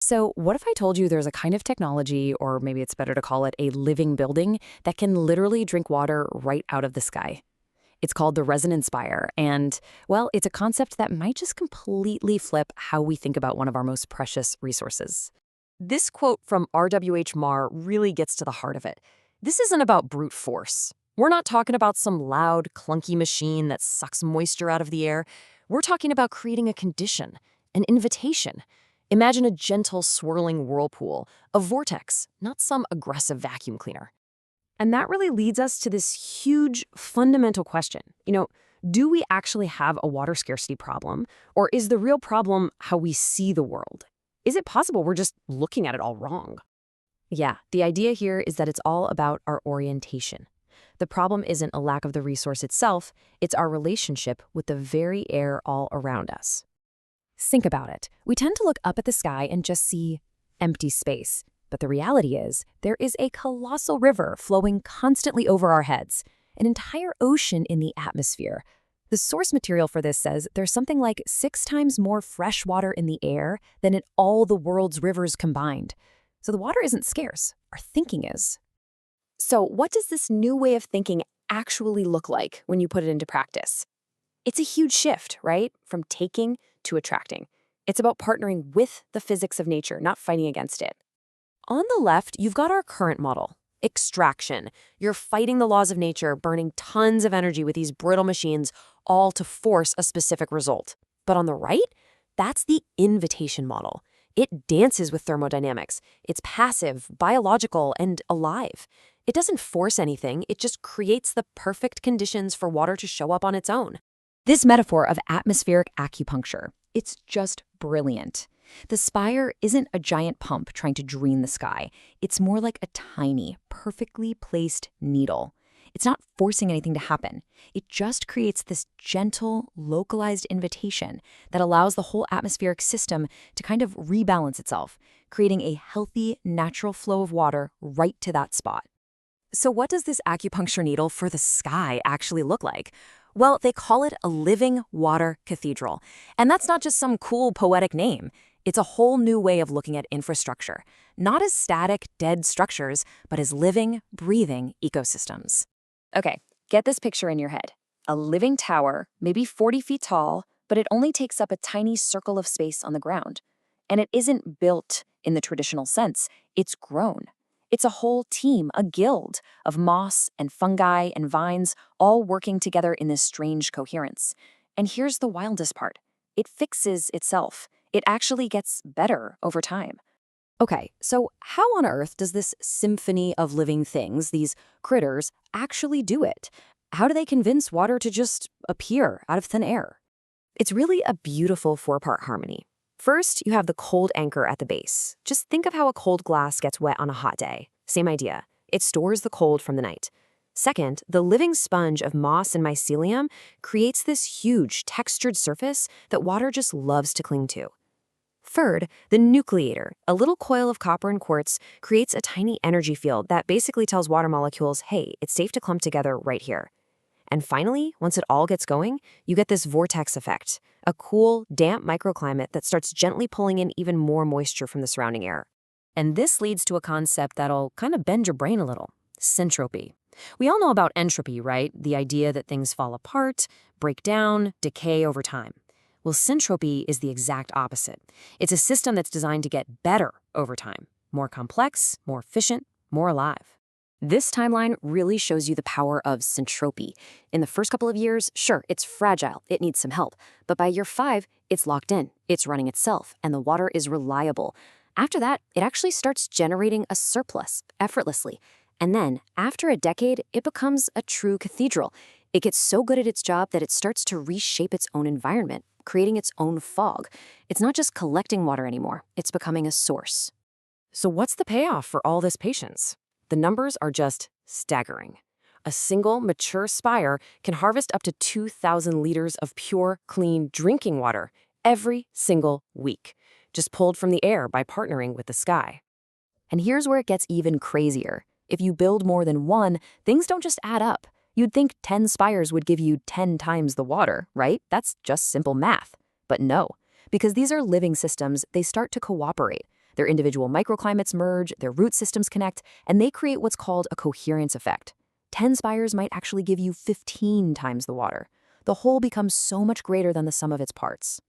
So, what if I told you there's a kind of technology, or maybe it's better to call it a living building, that can literally drink water right out of the sky? It's called the Resonant Spire, and, well, it's a concept that might just completely flip how we think about one of our most precious resources. This quote from R.W.H. Marr really gets to the heart of it. This isn't about brute force. We're not talking about some loud, clunky machine that sucks moisture out of the air. We're talking about creating a condition, an invitation. Imagine a gentle, swirling whirlpool, a vortex, not some aggressive vacuum cleaner. And that really leads us to this huge, fundamental question. Do we actually have a water scarcity problem, or is the real problem how we see the world? Is it possible we're just looking at it all wrong? Yeah, the idea here is that it's all about our orientation. The problem isn't a lack of the resource itself, it's our relationship with the very air all around us. Think about it. We tend to look up at the sky and just see empty space. But the reality is, there is a colossal river flowing constantly over our heads, an entire ocean in the atmosphere. The source material for this says there's something like 6 times more fresh water in the air than in all the world's rivers combined. So the water isn't scarce. Our thinking is. So what does this new way of thinking actually look like when you put it into practice? It's a huge shift, right? From taking to attracting. It's about partnering with the physics of nature, not fighting against it. On the left, you've got our current model, extraction. You're fighting the laws of nature, burning tons of energy with these brittle machines, all to force a specific result. But on the right, that's the invitation model. It dances with thermodynamics. It's passive, biological, and alive. It doesn't force anything, it just creates the perfect conditions for water to show up on its own. This metaphor of atmospheric acupuncture, it's just brilliant. The spire isn't a giant pump trying to drain the sky. It's more like a tiny, perfectly placed needle. It's not forcing anything to happen. It just creates this gentle, localized invitation that allows the whole atmospheric system to kind of rebalance itself, creating a healthy, natural flow of water right to that spot. So what does this acupuncture needle for the sky actually look like? Well, they call it a living water cathedral. And that's not just some cool poetic name. It's a whole new way of looking at infrastructure, not as static, dead structures, but as living, breathing ecosystems. Okay, get this picture in your head. A living tower, maybe 40 feet tall, but it only takes up a tiny circle of space on the ground. And it isn't built in the traditional sense, it's grown. It's a whole team, a guild, of moss and fungi and vines all working together in this strange coherence. And here's the wildest part. It fixes itself. It actually gets better over time. Okay, so how on earth does this symphony of living things, these critters, actually do it? How do they convince water to just appear out of thin air? It's really a beautiful 4-part harmony. First, you have the cold anchor at the base. Just think of how a cold glass gets wet on a hot day. Same idea. It stores the cold from the night. Second, the living sponge of moss and mycelium creates this huge, textured surface that water just loves to cling to. Third, the nucleator, a little coil of copper and quartz, creates a tiny energy field that basically tells water molecules, hey, it's safe to clump together right here. And finally, once it all gets going, you get this vortex effect, a cool, damp microclimate that starts gently pulling in even more moisture from the surrounding air. And this leads to a concept that'll kind of bend your brain a little, syntropy. We all know about entropy, right? The idea that things fall apart, break down, decay over time. Well, syntropy is the exact opposite. It's a system that's designed to get better over time, more complex, more efficient, more alive. This timeline really shows you the power of syntropy. In the first couple of years, sure, it's fragile, it needs some help. But by year 5, it's locked in, it's running itself, and the water is reliable. After that, it actually starts generating a surplus, effortlessly. And then, after a decade, it becomes a true cathedral. It gets so good at its job that it starts to reshape its own environment, creating its own fog. It's not just collecting water anymore, it's becoming a source. So what's the payoff for all this patience? The numbers are just staggering. A single mature spire can harvest up to 2,000 liters of pure, clean drinking water every single week, just pulled from the air by partnering with the sky. And here's where it gets even crazier. If you build more than one, things don't just add up. You'd think 10 spires would give you 10 times the water, right? That's just simple math. But no, because these are living systems, they start to cooperate. Their individual microclimates merge, their root systems connect, and they create what's called a coherence effect. 10 spires might actually give you 15 times the water. The whole becomes so much greater than the sum of its parts.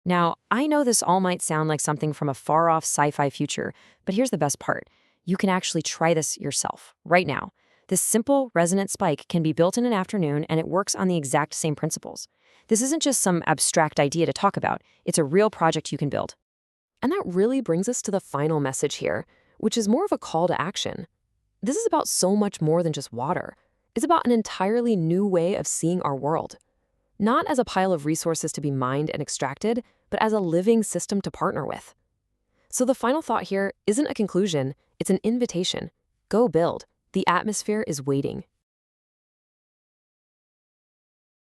Now, I know this all might sound like something from a far-off sci-fi future, but here's the best part. You can actually try this yourself, right now. This simple resonant spike can be built in an afternoon, and it works on the exact same principles. This isn't just some abstract idea to talk about. It's a real project you can build. And that really brings us to the final message here, which is more of a call to action. This is about so much more than just water. It's about an entirely new way of seeing our world. Not as a pile of resources to be mined and extracted, but as a living system to partner with. So the final thought here isn't a conclusion, it's an invitation. Go build. The atmosphere is waiting.